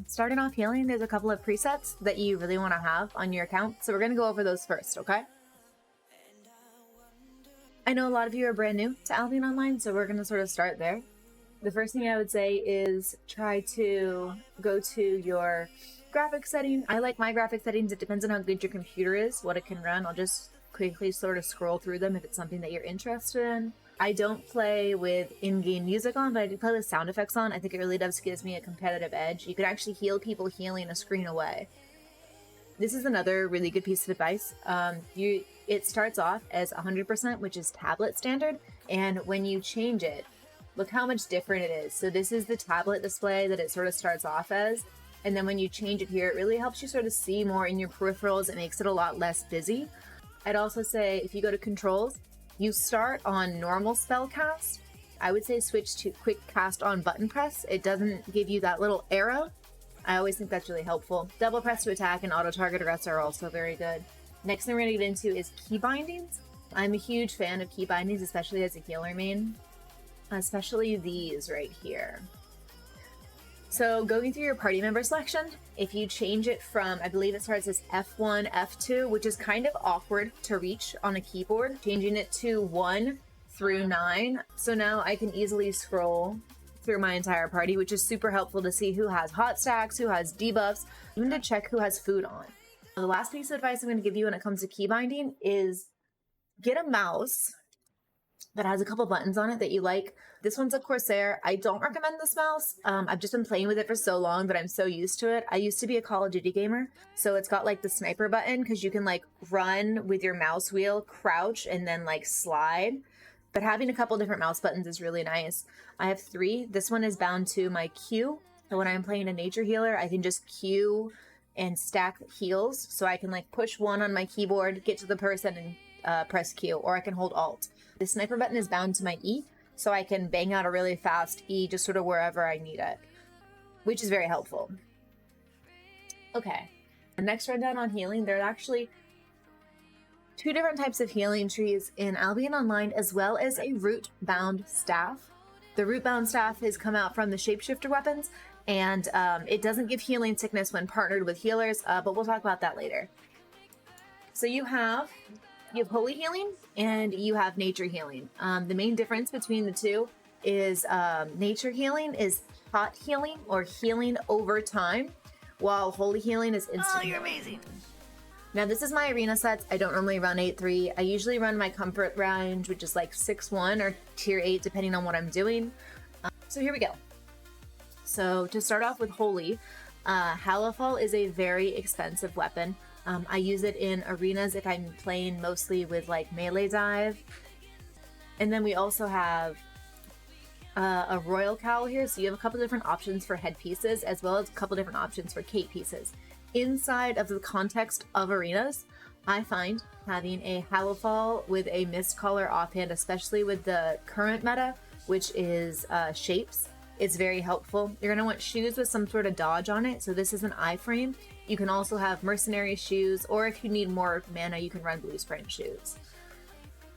Starting off healing, there's a couple of presets that you really want to have on your account. So we're going to go over those first, okay? I know a lot of you are brand new to Albion Online, so we're going to sort of start there. The first thing I would say is try to go to your graphics setting. I like my graphic settings. It depends on how good your computer is, what it can run. I'll just quickly sort of scroll through them if it's something that you're interested in. I don't play with in-game music on, but I do play with sound effects on. I think it really does gives me a competitive edge. You can actually heal people healing a screen away. This is another really good piece of advice. It starts off as 100%, which is tablet standard, and when you change it, look how much different it is. So this is the tablet display that it sort of starts off as, and then when you change it here, it really helps you sort of see more in your peripherals. It makes it a lot less busy. I'd also say if you go to controls, you start on normal spell cast. I would say switch to quick cast on button press. It doesn't give you that little arrow. I always think that's really helpful. Double press to attack and auto target arrests are also very good. Next thing we're going to get into is keybindings. I'm a huge fan of keybindings, especially as a healer main. Especially these right here. So going through your party member selection, if you change it from, I believe it starts as F1, F2, which is kind of awkward to reach on a keyboard, changing it to 1 through 9. So now I can easily scroll through my entire party, which is super helpful to see who has hot stacks, who has debuffs, even to check who has food on. The last piece of advice I'm going to give you when it comes to keybinding is get a mouse that has a couple buttons on it that you like. This one's a Corsair. I don't recommend this mouse. I've just been playing with it for so long, but I'm so used to it. I used to be a Call of Duty gamer, so it's got like the sniper button because you can like run with your mouse wheel, crouch, and then like slide. But having a couple different mouse buttons is really nice. I have 3. This one is bound to my Q. So when I'm playing a nature healer, I can just Q and stack heals. So I can like push 1 on my keyboard, get to the person, and press Q, or I can hold Alt. The sniper button is bound to my E, so I can bang out a really fast E just sort of wherever I need it, which is very helpful. Okay, the next rundown on healing, there are actually 2 different types of healing trees in Albion Online, as well as a root-bound staff. The root-bound staff has come out from the shapeshifter weapons, and it doesn't give healing sickness when partnered with healers, but we'll talk about that later. So you have holy healing and you have nature healing. The main difference between the two is nature healing is hot healing or healing over time, while holy healing is instant. Oh, you're amazing. Now this is my arena sets. I don't normally run 8-3. I usually run my comfort range, which is like 6-1 or tier 8, depending on what I'm doing. So here we go. So to start off with holy, Halifal is a very expensive weapon. I use it in arenas if I'm playing mostly with like melee dive. And then we also have a royal cowl here. So you have a couple different options for headpieces, as well as a couple different options for cape pieces. Inside of the context of arenas, I find having a Halifal with a mist collar offhand, especially with the current meta, which is shapes, it's very helpful. You're going to want shoes with some sort of dodge on it. So this is an iframe. You can also have mercenary shoes, or if you need more mana, you can run blue sprint shoes.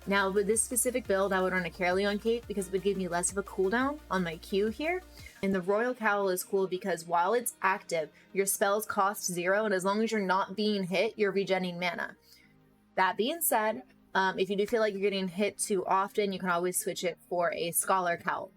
Now with this specific build, I would run a Carleon cape because it would give me less of a cooldown on my Q here. And the royal cowl is cool because while it's active, your spells cost 0, and as long as you're not being hit, you're regenerating mana. That being said, if you do feel like you're getting hit too often, you can always switch it for a scholar cowl.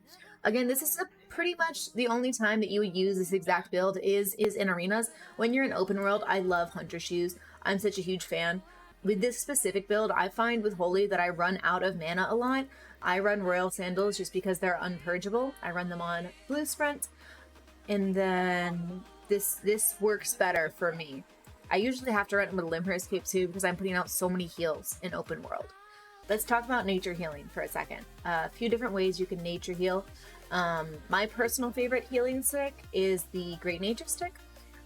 Again, this is pretty much the only time that you would use this exact build is in arenas. When you're in open world, I love hunter shoes. I'm such a huge fan. With this specific build, I find with holy that I run out of mana a lot. I run royal sandals just because they're unpurgeable. I run them on blue sprint, and then this works better for me. I usually have to run it with Limhurst cape too because I'm putting out so many heals in open world. Let's talk about nature healing for a second. A few different ways you can nature heal. My personal favorite healing stick is the Great Nature stick.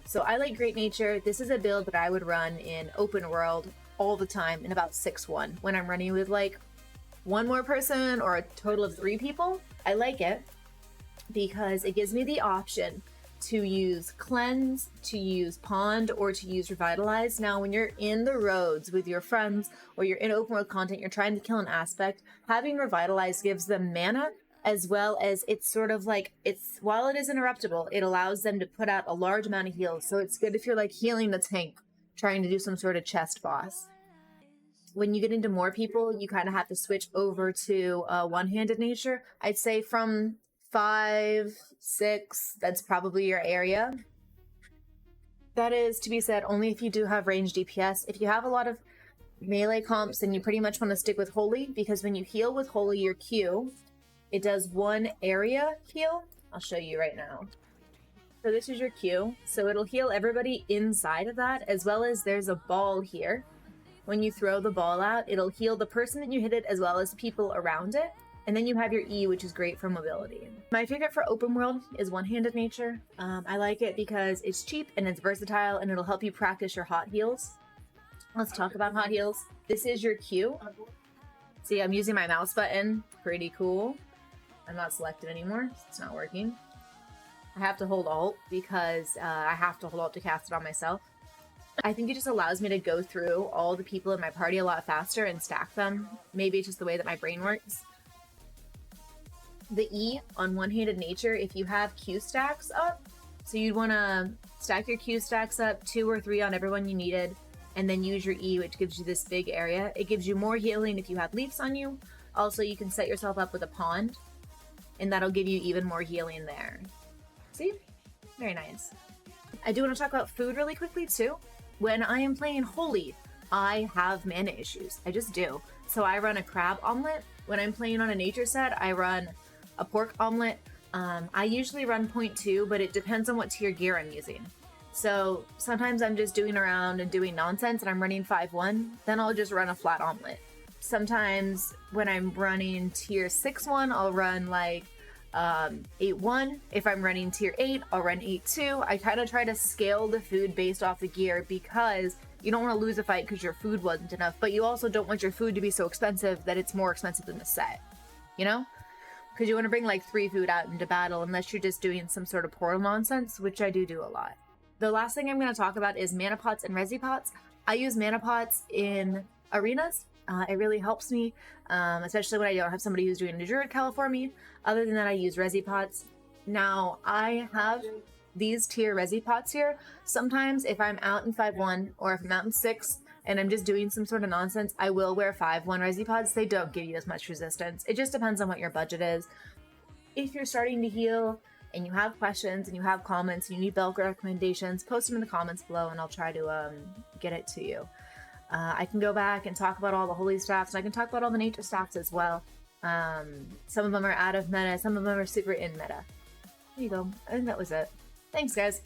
So I like Great Nature. This is a build that I would run in open world all the time in about 6-1 when I'm running with like 1 more person or a total of 3 people. I like it because it gives me the option to use Cleanse, to use Pond, or to use Revitalize. Now, when you're in the roads with your friends or you're in open world content, you're trying to kill an aspect, having Revitalize gives them mana as well as it's sort of like, while it is interruptible, it allows them to put out a large amount of heals. So it's good if you're like healing the tank, trying to do some sort of chest boss. When you get into more people, you kind of have to switch over to one-handed nature. I'd say from 5, 6, that's probably your area. That is to be said only if you do have ranged DPS. If you have a lot of melee comps, then you pretty much want to stick with Holy, because when you heal with Holy, your Q, it does one area heal. I'll show you right now. So this is your Q. So it'll heal everybody inside of that, as well as there's a ball here. When you throw the ball out, it'll heal the person that you hit it as well as people around it. And then you have your E, which is great for mobility. My favorite for open world is one-handed nature. I like it because it's cheap and it's versatile and it'll help you practice your hot heals. Let's talk about hot heals. This is your Q. See, I'm using my mouse button. Pretty cool. I'm not selected anymore. It's not working. I have to hold Alt because I have to hold Alt to cast it on myself. I think it just allows me to go through all the people in my party a lot faster and stack them. Maybe it's just the way that my brain works. The E on one-handed nature, if you have Q stacks up, so you'd want to stack your Q stacks up, 2 or 3 on everyone you needed, and then use your E, which gives you this big area. It gives you more healing if you have leafs on you. Also, you can set yourself up with a pond, and that'll give you even more healing there. See? Very nice. I do want to talk about food really quickly, too. When I am playing Holy, I have mana issues. I just do. So I run a crab omelet. When I'm playing on a nature set, I run a pork omelet. I usually run 0.2, but it depends on what tier gear I'm using. So sometimes I'm just doing around and doing nonsense and I'm running 5-1, then I'll just run a flat omelet. Sometimes when I'm running tier 6-1, I'll run like 8-1. If I'm running tier 8, I'll run 8-2. I kind of try to scale the food based off the gear because you don't want to lose a fight because your food wasn't enough, but you also don't want your food to be so expensive that it's more expensive than the set, you know? Because you want to bring like 3 food out into battle unless you're just doing some sort of portal nonsense, which I do a lot. The last thing I'm going to talk about is mana pots and resi pots. I use mana pots in arenas. It really helps me, especially when I don't have somebody who's doing a druid cal for me. Other than that, I use resi pots. Now, I have these tier resi pots here. Sometimes if I'm out in 5-1 or if I'm out in 6 and I'm just doing some sort of nonsense, I will wear 5-1 resi pots. They don't give you as much resistance. It just depends on what your budget is. If you're starting to heal and you have questions and you have comments and you need bulk recommendations, post them in the comments below and I'll try to get it to you. I can go back and talk about all the holy staffs, and I can talk about all the nature staffs as well. Some of them are out of meta, some of them are super in meta. There you go. I think that was it. Thanks, guys.